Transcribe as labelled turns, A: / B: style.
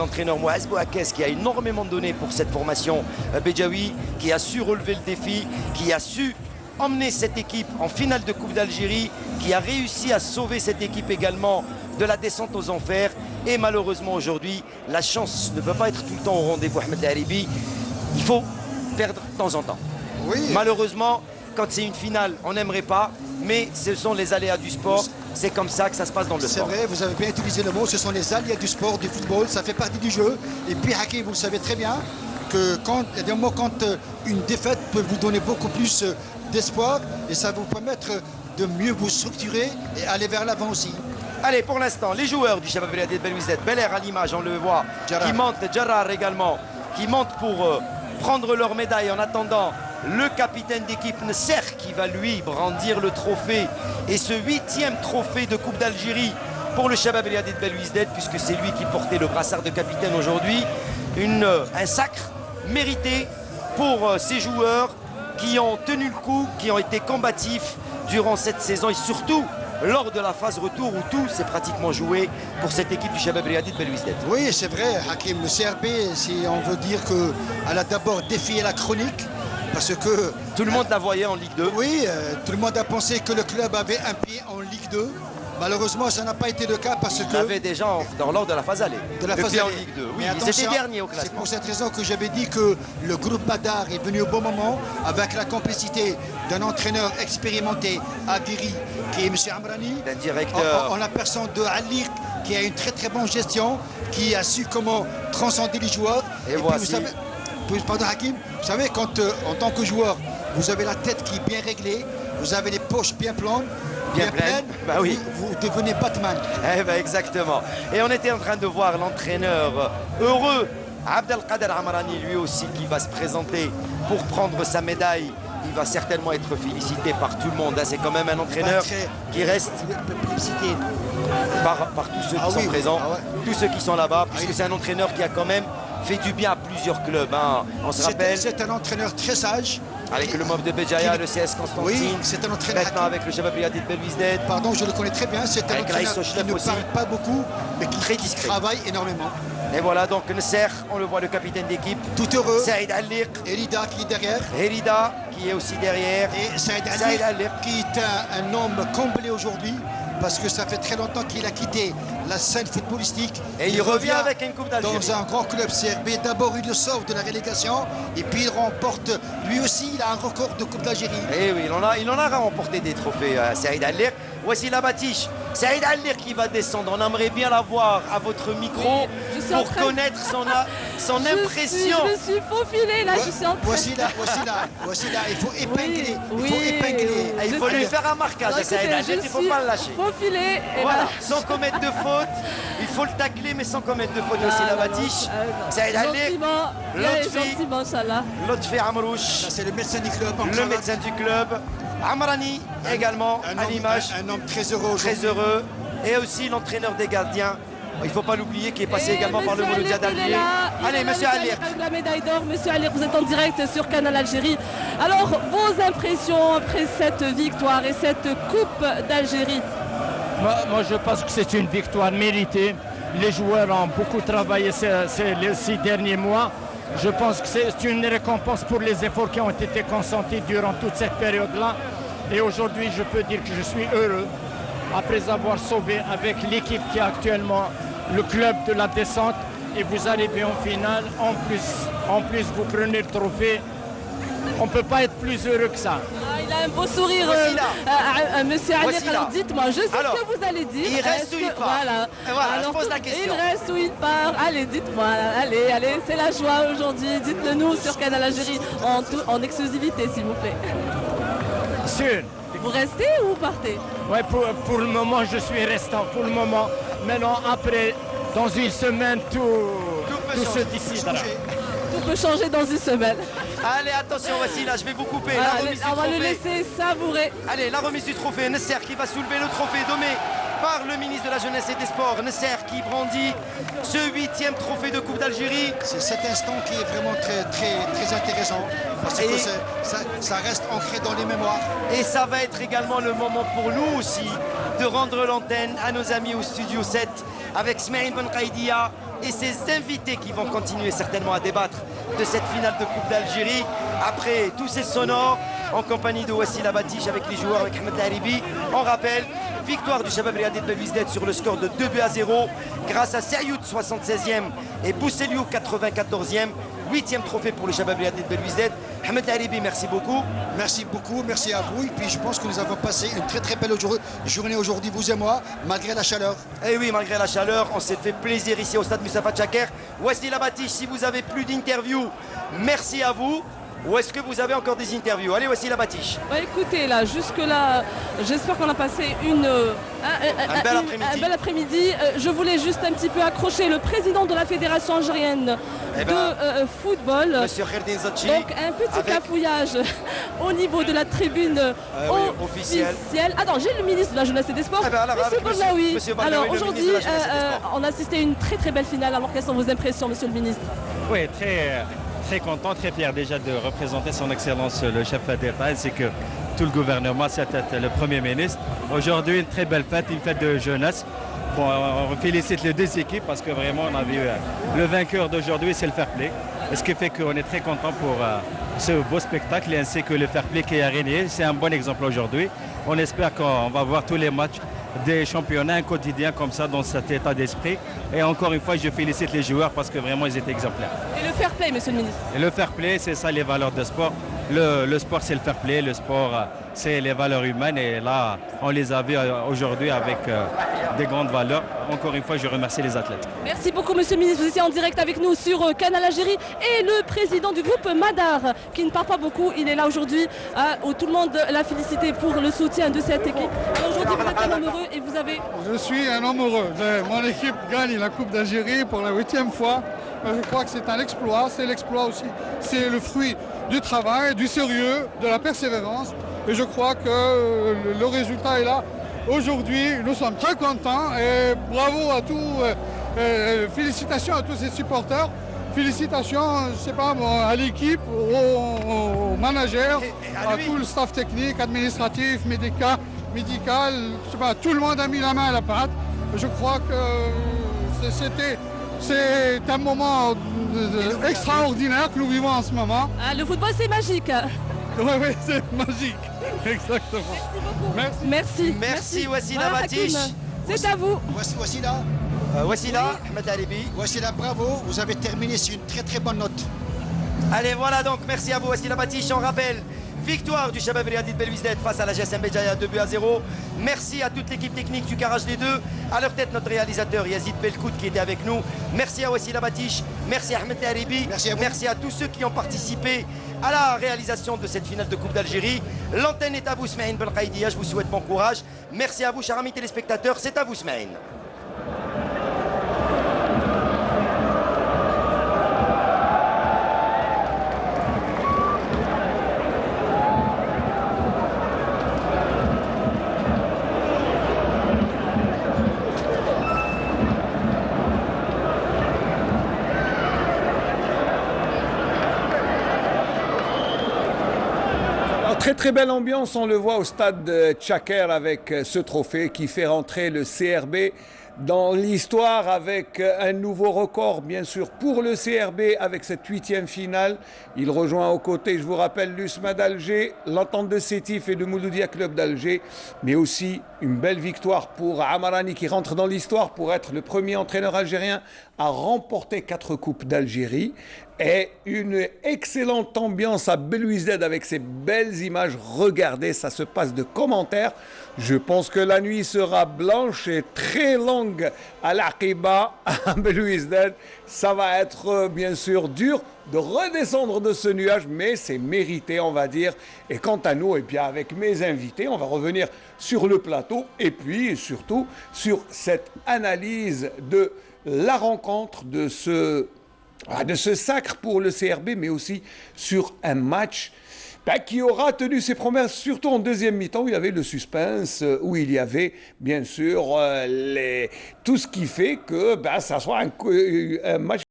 A: L'entraîneur Mouaz Bouakès qui a énormément donné pour cette formation Béjaoui, qui a su relever le défi, qui a su emmener cette équipe en finale de Coupe d'Algérie, qui a réussi à sauver cette équipe également de la descente aux enfers. Et malheureusement aujourd'hui, la chance ne peut pas être tout le temps au rendez-vous, Ahmed Haribi. Il faut perdre de temps en temps.
B: Oui.
A: Malheureusement, quand c'est une finale, on n'aimerait pas, mais ce sont les aléas du sport. C'est comme ça que ça se passe dans le sport.
B: C'est vrai, vous avez bien utilisé le mot, ce sont les aléas du sport, du football, ça fait partie du jeu. Et puis Hakim, vous le savez très bien, que il y a des moments quand une défaite peut vous donner beaucoup plus d'espoir et ça va vous permettre de mieux vous structurer et aller vers l'avant aussi.
A: Allez, pour l'instant, les joueurs du Shabab Riadid Belouizdad, Belair à l'image, on le voit, qui montent, Jarrar également, qui montent pour prendre leur médaille en attendant le capitaine d'équipe Nasser qui va lui brandir le trophée et ce 8e trophée de Coupe d'Algérie pour le Shabab Riadid Belouizdad, puisque c'est lui qui portait le brassard de capitaine aujourd'hui. Un sacre mérité pour ces joueurs qui ont tenu le coup, qui ont été combatifs durant cette saison et surtout lors de la phase retour où tout s'est pratiquement joué pour cette équipe du Shabab Riadid Belouizdad.
B: Oui, c'est vrai, Hakim. Le CRB, si on veut dire qu'elle a d'abord défié la chronique, parce que
A: tout le monde la voyait en Ligue 2.
B: Oui, tout le monde a pensé que le club avait un pied en Ligue 2. Malheureusement, ça n'a pas été le cas parce que...
A: avait déjà lors de la phase aller.
B: De la phase aller.
A: En Ligue 2. Oui, ils étaient derniers au classement.
B: C'est pour cette raison que j'avais dit que le groupe Badar est venu au bon moment avec la complicité d'un entraîneur expérimenté, aguerri, qui est M. Amrani.
A: Un directeur.
B: En la personne de Ali, qui a une très très bonne gestion, qui a su comment transcender les joueurs.
A: Et voici.
B: Puis, vous savez, pardon Hakim, vous savez, quand en tant que joueur, vous avez la tête qui est bien réglée, vous avez les poches bien pleines,
A: bah oui.
B: vous devenez Batman.
A: Eh ben exactement. Et on était en train de voir l'entraîneur heureux, Abdelkader Amrani, lui aussi, qui va se présenter pour prendre sa médaille. Il va certainement être félicité par tout le monde. C'est quand même un entraîneur qui reste félicité par tous ceux qui sont présents, tous ceux qui sont là-bas, puisque c'est un entraîneur qui a quand même fait du bien à plusieurs clubs. Hein. On se rappelle.
B: C'est un entraîneur très sage.
A: Avec le MOF de Béjaïa, le CS Constantine.
B: Oui, c'est un entraîneur.
A: Maintenant avec le Shabab Riadid Belouizdad.
B: Pardon, je le connais très bien. C'est un entraîneur qui ne parle pas beaucoup, mais qui travaille énormément.
A: Et voilà donc Nasser, on le voit, le capitaine d'équipe.
B: Tout heureux.
A: Saïd Alliq.
B: Elida qui est derrière.
A: Elida qui est aussi derrière.
B: Et Saïd Alliq qui est un homme comblé aujourd'hui. Parce que ça fait très longtemps qu'il a quitté la scène footballistique.
A: Et il revient avec une Coupe d'Algérie.
B: Dans un grand club CRB. D'abord, il le sauve de la relégation. Et puis, il remporte, lui aussi, il a un record de Coupe d'Algérie.
A: Et oui, il en a remporté des trophées, Saïd Alliq. Voici la batiche. Saïd Alliq qui va descendre. On aimerait bien la voir à votre micro pour connaître son impression.
C: Je me suis faufilée là, je suis en train.
B: Voici là. Il faut épingler.
A: Il faut lui faire un marquage à Saïd Alliq. Il ne faut pas le lâcher.
C: Faufilée.
A: Voilà, sans commettre de faute. Il faut le tacler, mais sans commettre de faute. Voici la batiche. Saïd Alliq. Lotfi Amrouche.
B: C'est le médecin du club.
A: Le médecin du club. Amrani également à l'image.
B: Un homme très heureux.
A: Très heureux. Et aussi l'entraîneur des gardiens. Il ne faut pas l'oublier, qui est passé également par le Mouloudia d'Alger. Allez, monsieur Alliq.
C: Avec la médaille d'or, monsieur Alliq, vous êtes en direct sur Canal Algérie. Alors, vos impressions après cette victoire et cette Coupe d'Algérie?
D: Moi, je pense que c'est une victoire méritée. Les joueurs ont beaucoup travaillé les 6 derniers mois. Je pense que c'est une récompense pour les efforts qui ont été consentis durant toute cette période-là. Et aujourd'hui, je peux dire que je suis heureux, après avoir sauvé avec l'équipe qui est actuellement le club de la descente. Et vous arrivez en finale. En plus, vous prenez le trophée. On ne peut pas être plus heureux que ça.
C: Il a un beau sourire, monsieur Alliq. Alors dites-moi, je sais ce que vous allez dire.
A: Il reste où il part. Voilà, je pose la question.
C: Il reste où il part. Allez, dites-moi. Allez, c'est la joie aujourd'hui. Dites-le nous sur Canal Algérie en exclusivité, s'il vous plaît.
D: Sûr.
C: Vous restez ou vous partez?
D: Oui, pour le moment, je suis restant. Pour le moment. Maintenant, après, dans une semaine, tout se décidera.
C: Tout peut changer dans une semaine.
A: Allez, attention, voici là, je vais vous couper.
C: On va le laisser savourer.
A: Allez, la remise du trophée. Nasser qui va soulever le trophée donné par le ministre de la Jeunesse et des Sports. Nasser qui brandit ce 8e trophée de Coupe d'Algérie.
B: C'est cet instant qui est vraiment très intéressant. Parce que ça reste ancré dans les mémoires.
A: Et ça va être également le moment pour nous aussi de rendre l'antenne à nos amis au Studio 7 avec Smaïn Ben Qaïdia et ses invités qui vont continuer certainement à débattre de cette finale de Coupe d'Algérie. Après tous ces sonores, en compagnie de Wassila Batiche avec les joueurs, avec Ahmed Laribi. On rappelle, victoire du Shabab Riadi de Belwizdad sur le score de 2-0 grâce à Sayoud 76e et Bousseliou 94e. 8e trophée pour le Shabab Riadi de Belwizdad. Ahmed Laribi, merci beaucoup.
B: Merci beaucoup, merci à vous. Et puis je pense que nous avons passé une très belle journée aujourd'hui, vous et moi, malgré la chaleur.
A: Eh oui, malgré la chaleur, on s'est fait plaisir ici au stade Moustapha Tchaker. Wassila Batiche, si vous avez plus d'interviews, merci à vous. Ou est-ce que vous avez encore des interviews? Allez, voici la Batiche.
C: Bah, écoutez, là, jusque-là, j'espère qu'on a passé un bel après-midi. Je voulais juste un petit peu accrocher le président de la Fédération algérienne de football.
A: Monsieur Kherdin Zotchi.
C: Donc, un petit cafouillage au niveau de la tribune officielle. Attends, j'ai le ministre de la Jeunesse et des Sports, Monsieur Bolaoui. Alors, aujourd'hui, on a assisté à une très belle finale. Alors, quelles sont vos impressions, Monsieur le ministre?
E: Oui, très content, très fier déjà de représenter son Excellence le chef d'État ainsi que tout le gouvernement, le Premier ministre. Aujourd'hui, une très belle fête, une fête de jeunesse. Bon, on félicite les deux équipes parce que vraiment on a vu le vainqueur d'aujourd'hui, c'est le fair play. Ce qui fait qu'on est très content pour ce beau spectacle ainsi que le fair play qui a régné. C'est un bon exemple aujourd'hui. On espère qu'on va voir tous les matchs des championnats, un quotidien comme ça dans cet état d'esprit. Et encore une fois, je félicite les joueurs parce que vraiment ils étaient exemplaires.
C: Et le fair play, monsieur le ministre?
E: Et le fair play, c'est ça les valeurs de sport. Le sport, c'est le fair play, le sport, c'est les valeurs humaines. Et là, on les a vues aujourd'hui avec des grandes valeurs. Encore une fois, je remercie les athlètes.
C: Merci beaucoup, monsieur le ministre. Vous étiez en direct avec nous sur Canal Algérie. Et le président du groupe Madar, qui ne parle pas beaucoup, il est là aujourd'hui. Où tout le monde l'a félicité pour le soutien de cette équipe. Aujourd'hui, vous êtes un homme heureux et vous avez...
F: Je suis un homme heureux. Mon équipe gagne la Coupe d'Algérie pour la 8e fois. Je crois que c'est un exploit. C'est l'exploit aussi. C'est le fruit du travail, du sérieux, de la persévérance. Et je crois que le résultat est là. Aujourd'hui, nous sommes très contents et bravo à tous. Félicitations à tous ces supporters. Félicitations, je sais pas, à l'équipe, aux managers, à tout le staff technique, administratif, médical. Je sais pas, tout le monde a mis la main à la pâte. Je crois que c'est un moment extraordinaire que nous vivons en ce moment.
C: Le football, c'est magique.
F: Oui, c'est magique. Exactement.
C: Merci beaucoup.
A: Merci Wassila Batiche.
C: C'est à vous.
B: Wassila.
A: Wassila, Ahmed Laribi.
B: Wassila, bravo. Vous avez terminé sur une très bonne note.
A: Allez, voilà donc, merci à vous Wassila Batiche. On rappelle, victoire du Shabab Riadi de Belwizdad face à la GSM Béjaïa 2-0. Merci à toute l'équipe technique du Garage des Deux. À leur tête, notre réalisateur Yazid Belkout qui était avec nous. Merci à Wassila Batiche. Merci à Ahmed Laribi. Merci à tous ceux qui ont participé à la réalisation de cette finale de Coupe d'Algérie. L'antenne est à vous, Smaïn Belkhaïdia. Je vous souhaite bon courage. Merci à vous, chers amis téléspectateurs. C'est à vous, Smaïn.
G: Très belle ambiance, on le voit au stade de Tchaker avec ce trophée qui fait rentrer le CRB dans l'histoire avec un nouveau record bien sûr pour le CRB avec cette 8e finale. Il rejoint aux côtés, je vous rappelle, l'USMA d'Alger, l'Entente de Sétif et le Mouloudia Club d'Alger, mais aussi une belle victoire pour Amarani qui rentre dans l'histoire pour être le premier entraîneur algérien à remporter 4 coupes d'Algérie. Et une excellente ambiance à Belwizdad avec ces belles images. Regardez, ça se passe de commentaires. Je pense que la nuit sera blanche et très longue à l'Aqiba, à Belwizdad. Ça va être bien sûr dur de redescendre de ce nuage, mais c'est mérité, on va dire. Et quant à nous, et bien avec mes invités, on va revenir sur le plateau et puis surtout sur cette analyse de la rencontre de ce sacre pour le CRB, mais aussi sur un match qui aura tenu ses promesses, surtout en deuxième mi-temps où il y avait le suspense, où il y avait bien sûr tout ce qui fait que ça soit un match